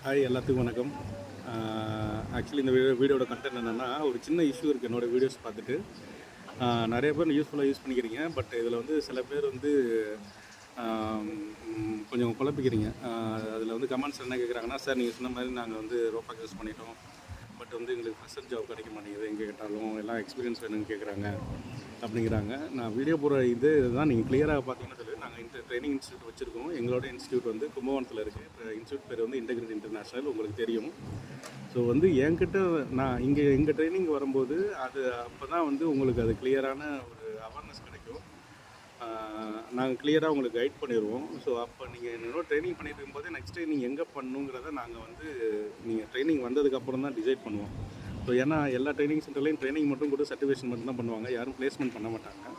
Hi எல்லாத்துக்கும் வணக்கம். Actually இந்த வீடியோட கண்டென்ட் என்னென்னா, ஒரு சின்ன இஷ்யூ இருக்குது. என்னோடய வீடியோஸ் பார்த்துட்டு நிறைய பேர் யூஸ்ஃபுல்லாக யூஸ் பண்ணிக்கிறீங்க. பட் இதில் வந்து சில பேர் வந்து கொஞ்சம் குழப்பிக்கிறீங்க. அதில் வந்து கமெண்ட்ஸ் என்ன கேட்குறாங்கன்னா, சார் நீங்கள் சொன்ன மாதிரி நாங்கள் வந்து ரோபாக் யூஸ் பண்ணிட்டோம், பட் வந்து எங்களுக்கு ஃபஸ்ட் ஜாப் கிடைக்க மாட்டேங்குது, எங்கே கேட்டாலும் எல்லாம் எக்ஸ்பீரியன்ஸ் வேணும்னு கேட்குறாங்க அப்படிங்கிறாங்க. நான் வீடியோ போகிற இதுதான் நீங்கள் கிளியராக பார்த்தீங்கன்னா சொல்லி, நாங்கள் ட்ரைனிங் இன்ஸ்டியூட் வச்சுருக்கோம். எங்களோட இன்ஸ்டியூட் வந்து கும்பகோணத்தில் இருக்குது. இன்ஸ்டியூட் பேர் வந்து இன்டெகிரேட் இன்டர்நேஷ்னல், உங்களுக்கு தெரியும். ஸோ வந்து என்கிட்ட நான் எங்கள் ட்ரைனிங் வரும்போது அது அப்போ தான் வந்து உங்களுக்கு அது கிளியரான ஒரு அவேர்னஸ் கிடைக்கும். நாங்கள் கிளியராக உங்களுக்கு கைட் பண்ணிடுவோம். ஸோ அப்போ நீங்கள் என்னோட ட்ரைனிங் பண்ணிட்டு இருக்கும்போது நெக்ஸ்ட் ட்ரைனிங் எங்கே பண்ணணுங்கிறத நாங்கள் வந்து நீங்கள் ட்ரைனிங் வந்ததுக்கப்புறம் தான் டிசைட் பண்ணுவோம். ஸோ ஏன்னா எல்லா ட்ரைனிங் சென்டர்லேயும் ட்ரைனிங் மட்டும் கூட சர்டிஃபிகேஷன் மட்டும் தான் பண்ணுவாங்க, யாரும் பிளேஸ்மெண்ட் பண்ண மாட்டாங்க.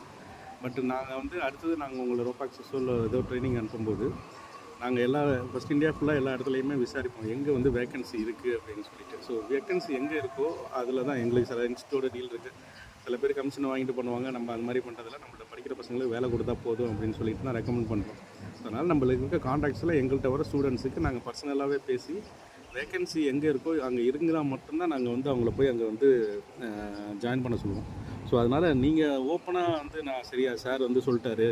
பட் நாங்கள் வந்து அடுத்தது நாங்கள் உங்களை ரோபாக் சிஸ்டமில் ஏதோ ட்ரைனிங் அனுப்பும்போது நாங்கள் ஃபஸ்ட் இந்தியா ஃபுல்லாக எல்லா இடத்துலையுமே விசாரிப்போம் எங்கே வந்து வேக்கன்சி இருக்குது அப்படின்னு சொல்லிட்டு. ஸோ வேக்கன்சி எங்கே இருக்கோ அதில் தான் எங்களுக்கு சில இன்ஸ்டியூட்டோட டீல் இருக்குது. சில பேர் கமிஷன் வாங்கிட்டு பண்ணுவாங்க. நம்ம அது மாதிரி பண்ணுறதில்ல, நம்மள்ட்ட படிக்கிற பசங்களுக்கு வேலை கொடுத்தா போதும் அப்படின்னு சொல்லிட்டு தான் ரெக்கமெண்ட் பண்ணுறோம். அதனால் நம்மளுக்கு இருக்க கான்டாக்ட்ஸில் எங்கள்கிட்ட வர ஸ்டூடெண்ட்ஸுக்கு நாங்கள் பர்சனலாகவே பேசி வேக்கன்சி எங்கே இருக்கோ அங்கே இருந்தால் மட்டும்தான் நாங்கள் வந்து அவங்கள போய் அங்கே வந்து ஜாயின் பண்ண சொல்லுவோம். ஸோ அதனால் நீங்கள் ஓப்பனாக வந்து நான் சரியா சார் வந்து சொல்லிட்டாரு,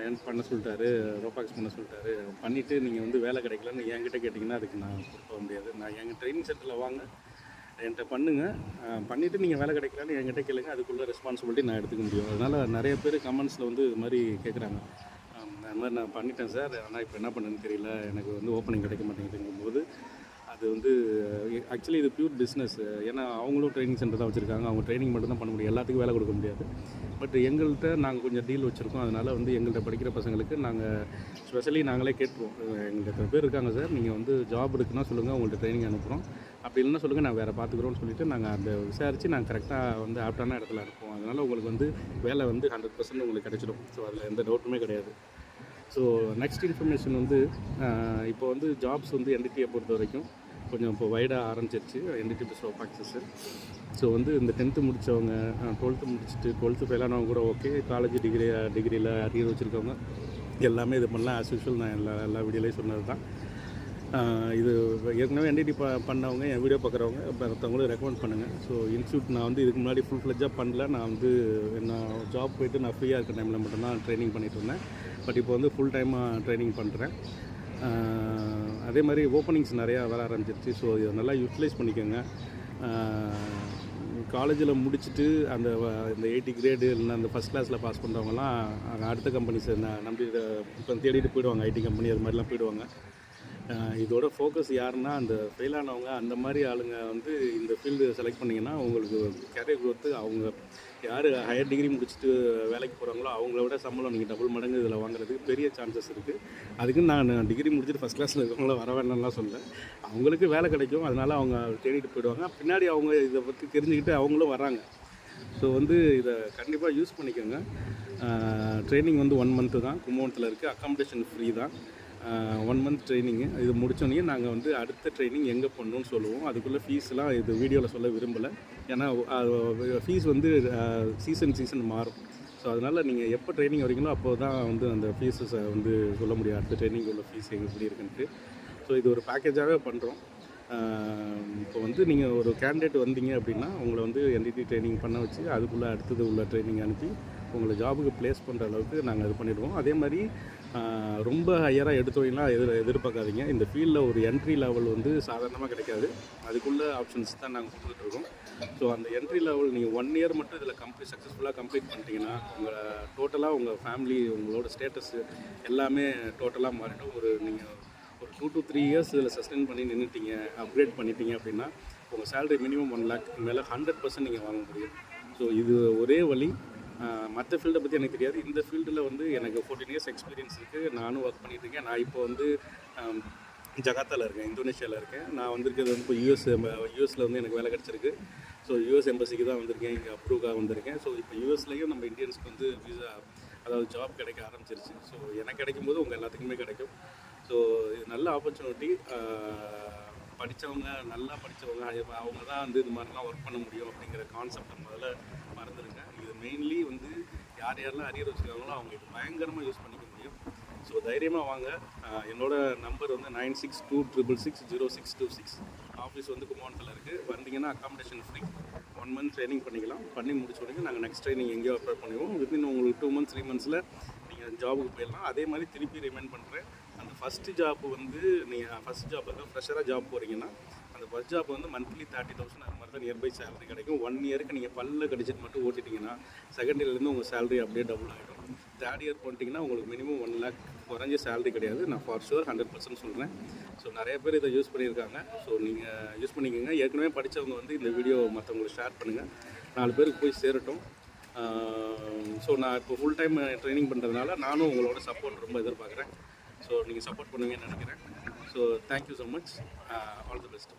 எனக்கு பண்ண சொல்லிட்டாரு, ரோபாக்ஸ் பண்ண சொல்லிட்டாரு, பண்ணிவிட்டு நீங்கள் வந்து வேலை கிடைக்கலன்னு என்கிட்ட கேட்டிங்கன்னா அதுக்கு நான் கொடுக்க முடியாது. நான் எங்கள் ட்ரைனிங் சென்டரில் வாங்க, என்கிட்ட பண்ணுங்கள், பண்ணிவிட்டு நீங்கள் வேலை கிடைக்கலன்னு என்கிட்ட கேளுங்க, அதுக்குள்ளே ரெஸ்பான்சிபிலிட்டி நான் எடுத்துக்க முடியும். அதனால் நிறைய பேர் கமெண்ட்ஸில் வந்து இது மாதிரி கேட்குறாங்க. அது மாதிரி நான் பண்ணிட்டேன் சார், ஆனால் இப்போ என்ன பண்ணுன்னு தெரியல, எனக்கு வந்து ஓப்பனிங் கிடைக்க மாட்டேங்குதுங்கும்போது அது வந்து ஆக்சுவலி இது பியூர் பிஸ்னஸ். ஏன்னா அவங்களும் ட்ரைனிங் சென்டர் தான் வச்சுருக்காங்க, அவங்க ட்ரைனிங் மட்டும் தான் பண்ண முடியும், எல்லாத்துக்கும் வேலை கொடுக்க முடியாது. பட் எங்கள்கிட்ட நாங்கள் கொஞ்சம் டீல் வச்சுருக்கோம். அதனால் வந்து எங்கள்கிட்ட படிக்கிற பசங்களுக்கு நாங்கள் ஸ்பெஷலி நாங்களே கேட்டுருவோம். எங்கள்கிட்ட எத்தனை பேர் இருக்காங்க சார், நீங்கள் வந்து ஜாப் இருக்குன்னா சொல்லுங்கள், உங்கள்கிட்ட ட்ரைனிங் அனுப்புகிறோம், அப்படி இல்லைன்னா சொல்லுங்கள், நான் வேறு பார்த்துக்குறோன்னு சொல்லிவிட்டு நாங்கள் அதை விசாரித்து நாங்கள் கரெக்டாக வந்து ஆப்டான இடத்துல அனுப்புவோம். அதனால் உங்களுக்கு வந்து வேலை வந்து 100% உங்களுக்கு கிடைச்சிடும். ஸோ அதில் எந்த டவுட்டுமே கிடையாது. ஸோ நெக்ஸ்ட் இன்ஃபர்மேஷன் வந்து இப்போ வந்து ஜாப்ஸ் வந்து என்டிடியை பொறுத்த வரைக்கும் கொஞ்சம் இப்போ வைடாக ஆரம்பிச்சிருச்சு. Entity plus ரோபாக்ஸஸ். ஸோ வந்து இந்த 10th முடித்தவங்க, 12th முடிச்சுட்டு 12th ஃபெயிலானவங்க கூட ஓகே, காலேஜ் டிகிரியில் அரியர் வச்சுருக்கவங்க எல்லாமே இது பண்ணலாம். ஆஸ் யூஷுவல் நான் எல்லா வீடியோலையும் சொன்னது தான். இது ஏற்கனவே என்டிடி பண்ணவங்க, என் வீடியோ பார்க்குறவங்க மற்றவங்களும் ரெக்கமெண்ட் பண்ணுங்கள். ஸோ இன்ஸ்டியூட் நான் வந்து இதுக்கு முன்னாடி ஃபுல் ஃப்ளெட்ஜாக பண்ணல. நான் வந்து நான் ஜாப் போய்ட்டு நான் ஃப்ரீயாக இருக்க டைமில் மட்டும்தான் ட்ரைனிங் பண்ணிகிட்டு இருந்தேன். பட் இப்போ வந்து ஃபுல் டைமாக ட்ரைனிங் பண்ணுறேன். அதே மாதிரி ஓப்பனிங்ஸ் நிறையா வர ஆரம்பிச்சிருச்சு. ஸோ இதை நல்லா யூட்டிலைஸ் பண்ணிக்கோங்க. காலேஜில் முடிச்சுட்டு இந்த 80 கிரேடு இல்லைன்னா அந்த ஃபஸ்ட் கிளாஸில் பாஸ் பண்ணுறவங்கலாம் அடுத்த கம்பெனிஸ் நம்பி இப்போ தேடிட்டு போயிடுவாங்க, ஐடி கம்பெனி அது மாதிரிலாம் போயிடுவாங்க. இதோட ஃபோக்கஸ் யாருன்னா அந்த ஃபெயிலானவங்க, அந்த மாதிரி ஆளுங்க வந்து இந்த ஃபீல்டு செலக்ட் பண்ணிங்கன்னா உங்களுக்கு கேரியர் க்ரோத்து, அவங்க யார் ஹையர் டிகிரி முடிச்சுட்டு வேலைக்கு போகிறாங்களோ அவங்கள விட சம்பளம் நீங்கள் டபுள் மடங்கு இதில் வாங்குறதுக்கு பெரிய சான்சஸ் இருக்குது. அதுக்கு நான் டிகிரி முடிச்சுட்டு ஃபஸ்ட் கிளாஸில் இருக்கவங்கள வர வேண்டாம்லாம் சொல்லலை. அவங்களுக்கு வேலை கிடைக்கும், அதனால் அவங்க தேடிட்டு போயிடுவாங்க. பின்னாடி அவங்க இதை பற்றி தெரிஞ்சுக்கிட்டு அவங்களும் வராங்க. ஸோ வந்து இதை கண்டிப்பாக யூஸ் பண்ணிக்கோங்க. ட்ரைனிங் வந்து 1 month தான், கும்பகோணத்தில் இருக்குது. அக்காமடேஷன் ஃப்ரீ தான். 1 month ட்ரைனிங்கு. இது முடித்தோடனே நாங்கள் வந்து அடுத்த ட்ரைனிங் எங்கே பண்ணணும்னு சொல்லுவோம். அதுக்குள்ளே ஃபீஸ்லாம் இது வீடியோவில் சொல்ல விரும்பலை. ஏன்னா ஃபீஸ் வந்து சீசன் மாறும். ஸோ அதனால் நீங்கள் எப்போ ட்ரைனிங் வரீங்களோ அப்போ தான் வந்து அந்த ஃபீஸஸை வந்து சொல்ல முடியும், அடுத்த ட்ரைனிங் உள்ள ஃபீஸ் எப்படி இருக்குன்ட்டு. ஸோ இது ஒரு பேக்கேஜாகவே பண்ணுறோம். இப்போ வந்து நீங்கள் ஒரு கேண்டிடேட் வந்தீங்க அப்படின்னா உங்களை வந்து என்டிடி ட்ரைனிங் பண்ண வச்சு அதுக்குள்ளே அடுத்தது உள்ள ட்ரைனிங் அனுப்பி உங்களை ஜாபுக்கு ப்ளேஸ் பண்ணுற அளவுக்கு நாங்கள் இது பண்ணிடுவோம். அதே மாதிரி ரொம்ப ஹையராக எடுத்தோம்லாம் எதிர்பார்க்காதீங்க. இந்த ஃபீல்டில் ஒரு என்ட்ரி லெவல் வந்து சாதாரணமாக கிடைக்காது. அதுக்குள்ளே ஆப்ஷன்ஸ் தான் நாங்கள் கொடுத்துட்ருக்கோம். ஸோ அந்த என்ட்ரி லெவல் நீங்கள் 1 year மட்டும் இதில் சக்ஸஸ்ஃபுல்லாக கம்ப்ளீட் பண்ணிட்டீங்கன்னா உங்களை டோட்டலாக உங்கள் ஃபேமிலி, உங்களோட ஸ்டேட்டஸு எல்லாமே டோட்டலாக மாறிடும். நீங்கள் ஒரு 2 to 3 years இதில் சஸ்டெயின் பண்ணி நின்றுட்டீங்க, அப்கிரேட் பண்ணிட்டீங்க அப்படின்னா உங்கள் சேலரி மினிமம் 1 lakh மேலே 100% நீங்கள் வாங்க முடியும். ஸோ இது ஒரே வழி. மற்ற ஃபீல்டை பற்றி எனக்கு தெரியாது. இந்த ஃபீல்டில் வந்து எனக்கு 14 years எக்ஸ்பீரியன்ஸ் இருக்குது. நானும் ஒர்க் பண்ணிகிட்ருக்கேன். நான் இப்போ வந்து ஜகார்த்தாவில் இருக்கேன், இந்தோனேஷியாவில் இருக்கேன். நான் வந்திருக்கிறது வந்து இப்போ யூஎஸில் வந்து எனக்கு வேலை கிடச்சிருக்கு. ஸோ யூஎஸ் எம்பசிக்கு தான் வந்திருக்கேன், இங்கே அப்ரூவ்காக வந்திருக்கேன். ஸோ இப்போ யூஎஸ்லேயும் நம்ம இந்தியன்ஸ்க்கு வந்து விசா, அதாவது ஜாப் கிடைக்க ஆரம்பிச்சிருச்சு. ஸோ எனக்கு கிடைக்கும் போது உங்கள் எல்லாத்துக்குமே கிடைக்கும். ஸோ இது நல்ல ஆப்பர்ச்சுனிட்டி. நல்லா படித்தவங்க அவங்க தான் வந்து இது மாதிரிலாம் ஒர்க் பண்ண முடியும் அப்படிங்கிற கான்செப்டை முதல்ல மறந்துடுங்க. இது மெயின்லி வந்து யாரெல்லாம் அரியர் வச்சுருக்காங்களோ அவங்க இது பயங்கரமாக யூஸ் பண்ணிக்க முடியும். ஸோ தைரியமாக வாங்க. என்னோட நம்பர் வந்து 9626660626. ஆஃபீஸ் வந்து கும்பகோணத்தில் இருக்குது. வந்தீங்கன்னா அக்காமடேஷன் ஃப்ரீ. 1 month ட்ரைனிங் பண்ணிக்கலாம். பண்ணி முடிச்ச உடனே நாங்கள் நெக்ஸ்ட் ட்ரைனிங் எங்கேயோ அப்ளை பண்ணுவோம். வித்தின் உங்களுக்கு 2 months 3 monthsல நீங்கள் ஜாபுக்கு போயிடலாம். அதே மாதிரி திருப்பி ரிமைண்ட் பண்ணுறேன், அந்த ஃபஸ்ட்டு ஜாப் வந்து நீங்கள் ஃபஸ்ட் ஜாப் வந்து ஃப்ரெஷராக ஜாப் போகிறீங்கன்னா அந்த ஃபஸ்ட் ஜாப் வந்து மந்த்லி 30,000 அது மாதிரி தான் நியர்பை சேலரி கிடைக்கும். 1 இயருக்கு நீங்கள் பல்ல கடிச்சிட்டு மட்டும் ஓட்டிட்டிங்கன்னா செகண்ட் இயர்லேருந்து உங்கள் சேலரி அப்படியே டபுள் ஆகிடும். தேர்ட் இயர் போட்டிங்கன்னா உங்களுக்கு மினிமம் 1 lakh குறைஞ்ச சேலரி கிடையாது. நான் ஃபார் ஷுர் 100% சொல்கிறேன். ஸோ நிறைய பேர் இதை யூஸ் பண்ணியிருக்காங்க. ஸோ நீங்கள் யூஸ் பண்ணிக்கோங்க. ஏற்கனவே படித்தவங்க வந்து இந்த வீடியோ மற்றவங்களுக்கு ஷேர் பண்ணுங்கள், 4 பேருக்கு போய் சேரட்டும். ஸோ நான் இப்போ ஃபுல் டைம் ட்ரைனிங் பண்ணுறதுனால நானும் உங்களோட சப்போர்ட் ரொம்ப எதிர்பார்க்குறேன். ஸோ நீங்கள் சப்போர்ட் பண்ணுவீங்கன்னு நினைக்கிறேன். So thank you so much. All the best.